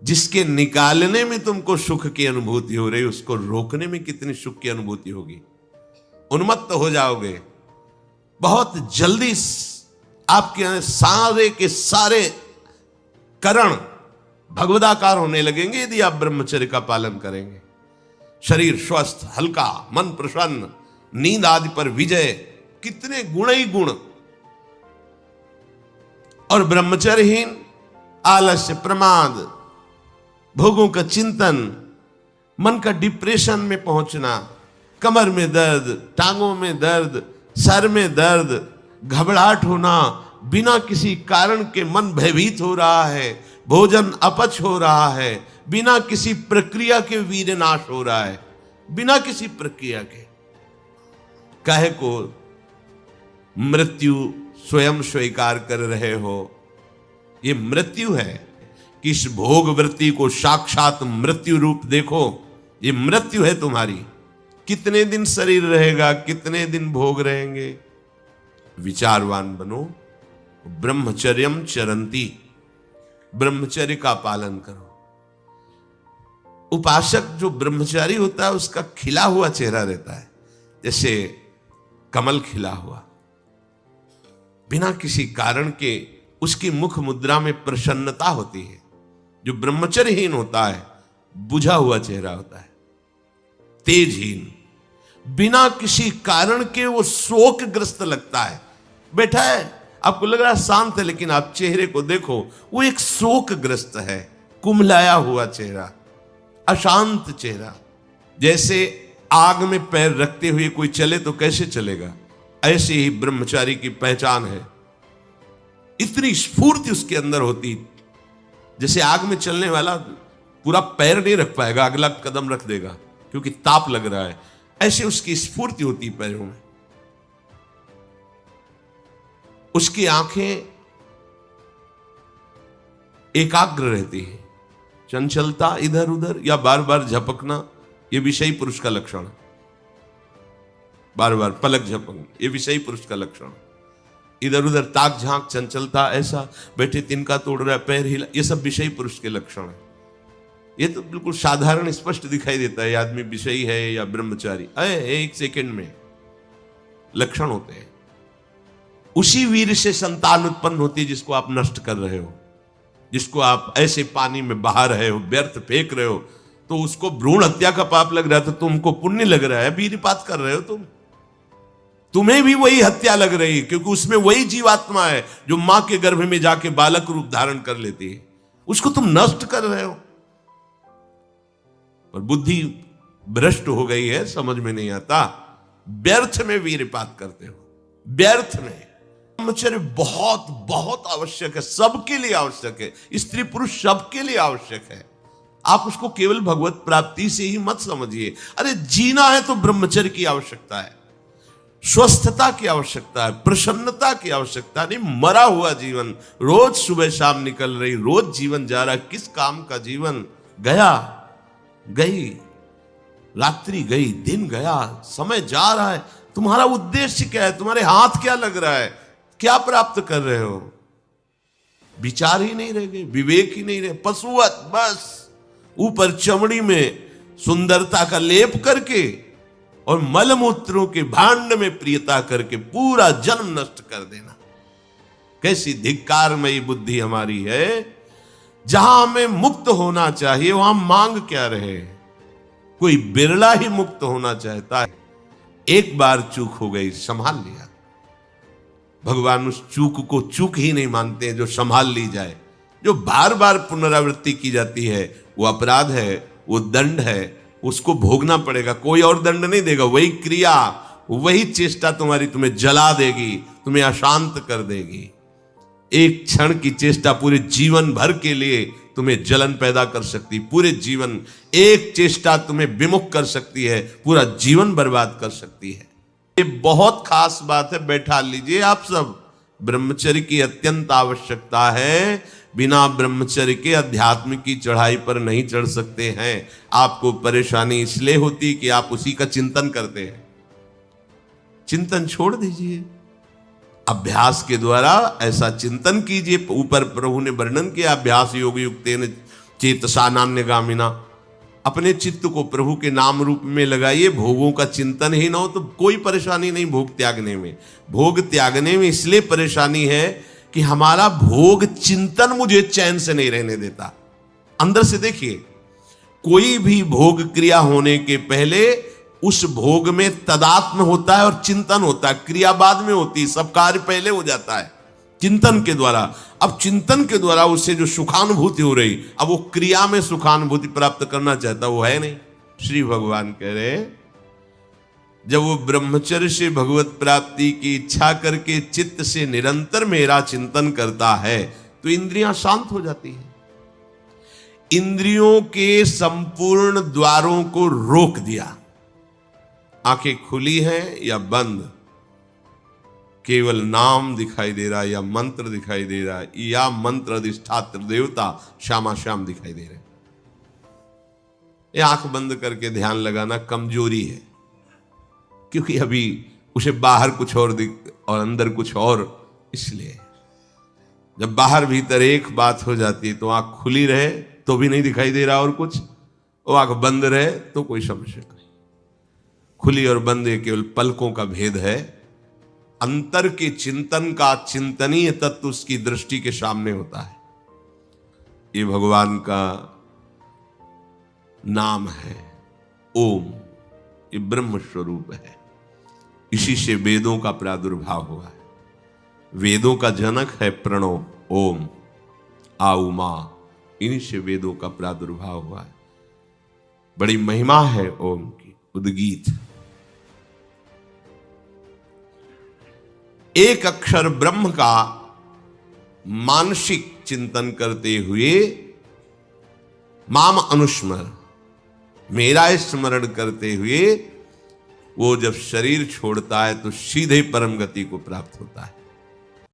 जिसके निकालने में तुमको सुख की अनुभूति हो रही, उसको रोकने में कितनी सुख की अनुभूति होगी। उन्मत्त हो जाओगे, बहुत जल्दी आपके सारे के सारे करण भगवदाकार होने लगेंगे यदि आप ब्रह्मचर्य का पालन करेंगे। शरीर स्वस्थ, हल्का, मन प्रसन्न, नींद आदि पर विजय, कितने गुण ही गुण। और ब्रह्मचर्यहीन आलस्य, प्रमाद, भोगों का चिंतन, मन का डिप्रेशन में पहुंचना, कमर में दर्द, टांगों में दर्द, सर में दर्द, घबराहट होना, बिना किसी कारण के मन भयभीत हो रहा है, भोजन अपच हो रहा है, बिना किसी प्रक्रिया के वीर्य नाश हो रहा है, बिना किसी प्रक्रिया के। काहे को मृत्यु स्वयं स्वीकार कर रहे हो। ये मृत्यु है कि इस भोग वृत्ति को साक्षात मृत्यु रूप देखो। ये मृत्यु है तुम्हारी। कितने दिन शरीर रहेगा, कितने दिन भोग रहेंगे। विचारवान बनो। ब्रह्मचर्यम चरंती, ब्रह्मचर्य का पालन करो। उपासक जो ब्रह्मचारी होता है उसका खिला हुआ चेहरा रहता है, जैसे कमल खिला हुआ, बिना किसी कारण के उसकी मुख मुद्रा में प्रसन्नता होती है। जो ब्रह्मचर्यहीन होता है बुझा हुआ चेहरा होता है, तेजहीन, बिना किसी कारण के वो शोकग्रस्त लगता है। बैठा है, आपको लग रहा है शांत है, लेकिन आप चेहरे को देखो, वो एक शोकग्रस्त है, कुम्हलाया हुआ चेहरा, अशांत चेहरा। जैसे आग में पैर रखते हुए कोई चले तो कैसे चलेगा, ऐसे ही ब्रह्मचारी की पहचान है। इतनी स्फूर्ति उसके अंदर होती, जैसे आग में चलने वाला पूरा पैर नहीं रख पाएगा, अगला कदम रख देगा क्योंकि ताप लग रहा है, ऐसे उसकी स्फूर्ति होती पैरों में। उसकी आंखें एकाग्र रहती है, चंचलता इधर उधर या बार बार झपकना यह विषयी पुरुष का लक्षण है। बार बार पलक झपकना यह विषयी पुरुष का लक्षण। इधर उधर ताक झांक, चंचलता, ऐसा बैठे तिनका तोड़ रहा है, पैर हिला, ये सब विषयी पुरुष के लक्षण है। ये तो बिल्कुल साधारण स्पष्ट दिखाई देता है आदमी विषयी है या ब्रह्मचारी, एक सेकंड में लक्षण होते हैं। उसी वीर से संतान उत्पन्न होती है जिसको आप नष्ट कर रहे हो, जिसको आप ऐसे पानी में बहा रहे हो, व्यर्थ फेंक रहे हो, तो उसको भ्रूण हत्या का पाप लग रहा है तो तुमको पुण्य लग रहा है, वीरपात कर रहे हो तुम्हें भी वही हत्या लग रही है, क्योंकि उसमें वही जीवात्मा है जो मां के गर्भ में जाके बालक रूप धारण कर लेती है, उसको तुम नष्ट कर रहे हो। पर बुद्धि भ्रष्ट हो गई है, समझ में नहीं आता, व्यर्थ में वीरपात करते हो, व्यर्थ में। ब्रह्मचर्य बहुत बहुत आवश्यक है, सबके लिए आवश्यक है, स्त्री पुरुष सबके लिए आवश्यक है। आप उसको केवल भगवत प्राप्ति से ही मत समझिए। अरे जीना है तो ब्रह्मचर्य की आवश्यकता है, स्वस्थता की आवश्यकता है, प्रसन्नता की आवश्यकता नहीं। मरा हुआ जीवन, रोज सुबह शाम निकल रही, रोज जीवन जा रहा, किस काम का जीवन। गया गई रात्रि, गई दिन, गया समय जा रहा है। तुम्हारा उद्देश्य क्या है, तुम्हारे हाथ क्या लग रहा है, क्या प्राप्त कर रहे हो। विचार ही नहीं रह गए, विवेक ही नहीं रहे, पशुवत बस ऊपर चमड़ी में सुंदरता का लेप करके और मलमूत्रों के भांड में प्रियता करके पूरा जन्म नष्ट कर देना। कैसी धिक्कारमयी बुद्धि हमारी है। जहां हमें मुक्त होना चाहिए वहां मांग क्या रहे। कोई बिरला ही मुक्त होना चाहता है। एक बार चूक हो गई, संभाल लिया। भगवान उस चूक को चूक ही नहीं मानते जो संभाल ली जाए। जो बार बार पुनरावृत्ति की जाती है वो अपराध है, वो दंड है, उसको भोगना पड़ेगा। कोई और दंड नहीं देगा, वही क्रिया, वही चेष्टा तुम्हारी तुम्हें जला देगी, तुम्हें अशांत कर देगी। एक क्षण की चेष्टा पूरे जीवन भर के लिए तुम्हें जलन पैदा कर सकती, पूरे जीवन। एक चेष्टा तुम्हें विमुख कर सकती है, पूरा जीवन बर्बाद कर सकती है। ये बहुत खास बात है, बैठा लीजिए आप सब। ब्रह्मचर्य की अत्यंत आवश्यकता है। बिना ब्रह्मचर्य के अध्यात्म की चढ़ाई पर नहीं चढ़ सकते हैं। आपको परेशानी इसलिए होती कि आप उसी का चिंतन करते हैं। चिंतन छोड़ दीजिए, अभ्यास के द्वारा ऐसा चिंतन कीजिए। ऊपर प्रभु ने वर्णन किया, अभ्यास योग युक्तेन चेतसा नान्यगामिना, अपने चित्त को प्रभु के नाम रूप में लगाइए। भोगों का चिंतन ही ना हो तो कोई परेशानी नहीं भोग त्यागने में। भोग त्यागने में इसलिए परेशानी है कि हमारा भोग चिंतन मुझे चैन से नहीं रहने देता। अंदर से देखिए, कोई भी भोग क्रिया होने के पहले उस भोग में तदात्म होता है और चिंतन होता है। क्रिया बाद में होती है, सब कार्य पहले हो जाता है चिंतन के द्वारा। अब चिंतन के द्वारा उससे जो सुखानुभूति हो रही, अब वो क्रिया में सुखानुभूति प्राप्त करना चाहता, वो है नहीं। श्री भगवान कह रहे, जब वो ब्रह्मचर्य से भगवत प्राप्ति की इच्छा करके चित्त से निरंतर मेरा चिंतन करता है तो इंद्रियां शांत हो जाती हैं। इंद्रियों के संपूर्ण द्वारों को रोक दिया। आंखें खुली हैं या बंद, केवल नाम दिखाई दे रहा है या मंत्र दिखाई दे रहा है, या मंत्र अधिष्ठात्र देवता श्यामा श्याम दिखाई दे रहे। ये आंख बंद करके ध्यान लगाना कमजोरी है, क्योंकि अभी उसे बाहर कुछ और दिख और अंदर कुछ और। इसलिए जब बाहर भीतर एक बात हो जाती है तो आंख खुली रहे तो भी नहीं दिखाई दे रहा और कुछ, वो आंख बंद रहे तो कोई समस्या नहीं। खुली और बंद ये केवल पलकों का भेद है। अंतर के चिंतन का चिंतनीय तत्व उसकी दृष्टि के सामने होता है। ये भगवान का नाम है ओम, ये ब्रह्म स्वरूप है। इसी से वेदों का प्रादुर्भाव हुआ है। वेदों का जनक है प्रणव ओम, आ उमा, इन्हीं से वेदों का प्रादुर्भाव हुआ है। बड़ी महिमा है ओम की। उद्गीत, एक अक्षर ब्रह्म का मानसिक चिंतन करते हुए माम अनुस्मर, मेरा स्मरण करते हुए वो जब शरीर छोड़ता है तो सीधे परम गति को प्राप्त होता है।